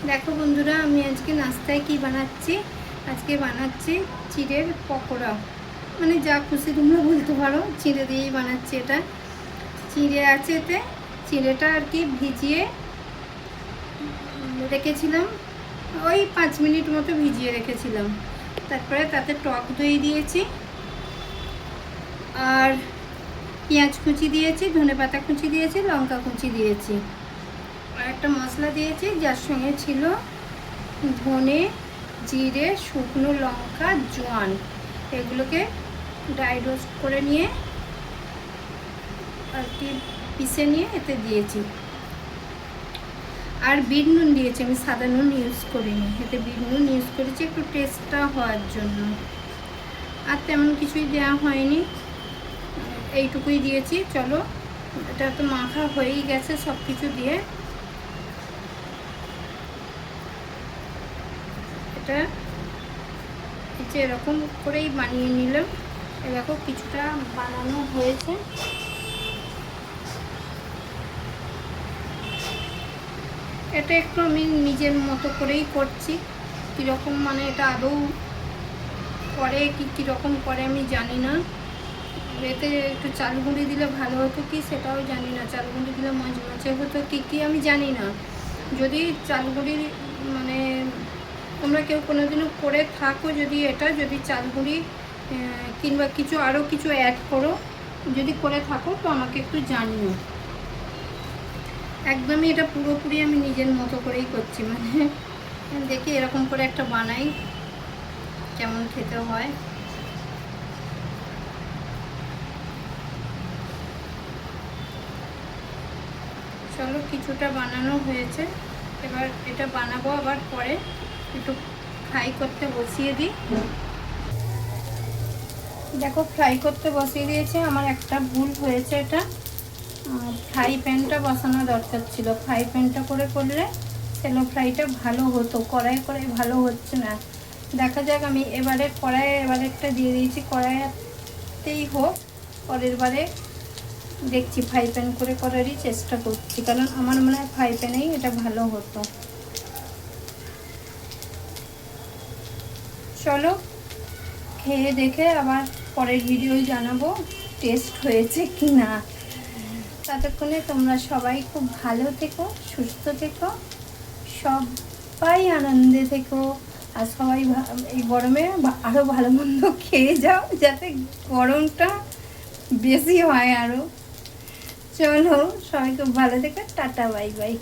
দেখো বন্ধুরা, আমি আজকে নাস্তায় কি বানাচ্ছি। আজকে বানাচ্ছি চিড়ের পকোড়া, মানে যা খুশি তোমরা বলতে পারো। চিড়ে দিয়েই বানাচ্ছি এটা। চিড়ে আছে এতে, চিড়েটা আর কি ভিজিয়ে রেখেছিলাম, ওই 5 মিনিট মতো ভিজিয়ে রেখেছিলাম। তারপরে তাতে টক দই দিয়েছি, আর পেঁয়াজ কুচি দিয়েছি, ধনেপাতা কুচি দিয়েছি, লঙ্কা কুচি দিয়েছি, আর একটা মশলা দিয়েছি যার সঙ্গে ছিল ধনে, জিরে, শুকনো লঙ্কা, জোয়ান। এগুলোকে ড্রাই রোস্ট করে নিয়ে আর কি পিষে নিয়ে এতে দিয়েছি। আর বিট নুন দিয়েছি, আমি সাদা নুন ইউজ করিনি, এতে বিট নুন ইউজ করেছি একটু টেস্টটা হওয়ার জন্য। আর তেমন কিছুই দেওয়া হয়নি, এইটুকুই দিয়েছি। চলো, এটা তো মাখা হয়েই গেছে সব কিছু দিয়ে। এটা যে এরকম করেই বানিয়ে নিলাম। এরকম কিছুটা বানানো হয়েছে। এটা একটু আমি নিজের মতো করেই করছি, কীরকম মানে এটা আদৌ করে কীরকম করে আমি জানি না। এতে একটু চাল গুঁড়ি দিলে ভালো হতো কি সেটাও জানি না, চাল গুঁড়ি দিলে মচমচে হতো কি আমি জানি না। যদি চাল গুঁড়ি মানে তোমরা কেউ কোনোদিনও করে থাকো, যদি চাল গুঁড়ি কিংবা কিছু আরও কিছু অ্যাড করো, যদি করে থাকো তো আমাকে একটু জানিও। একদমই এটা পুরোপুরি আমি নিজের মতো করেই করছি, মানে দেখি এরকম করে একটা বানাই কেমন খেতে হয়। চলো, কিছুটা বানানো হয়েছে, এবার এটা বানাবো আবার পরে। একটু ফ্রাই করতে বসিয়ে দিই। দেখো, ফ্রাই করতে বসিয়ে দিয়েছে। আমার একটা ভুল হয়েছে, এটা ফ্রাই প্যানটা বসানো দরকার ছিল। ফ্রাই প্যানটা করে করলে সেলো ফ্রাইটা ভালো হতো, কড়াই ভালো হচ্ছে না। দেখা যাক, আমি এবারেরটা দিয়ে দিয়েছি। কড়াইতেই হোক, পরের বারে দেখছি ফ্রাই প্যান করে করারই চেষ্টা করছি, কারণ আমার মনে হয় ফ্রাই প্যানেই এটা ভালো হতো। চলো, খেয়ে দেখে আবার পরের ভিডিওই জানাবো টেস্ট হয়েছে কি না। ততক্ষণে তোমরা সবাই খুব ভালো থেকো, সুস্থ থেকো, সবাই আনন্দে থেকো। আর সবাই এই গরমে আরও ভালো মন্দ খেয়ে যাও, যাতে গরমটা বেশি হয় আরও। চলো, সবাই খুব ভালো থেকো। Tata, bye bye.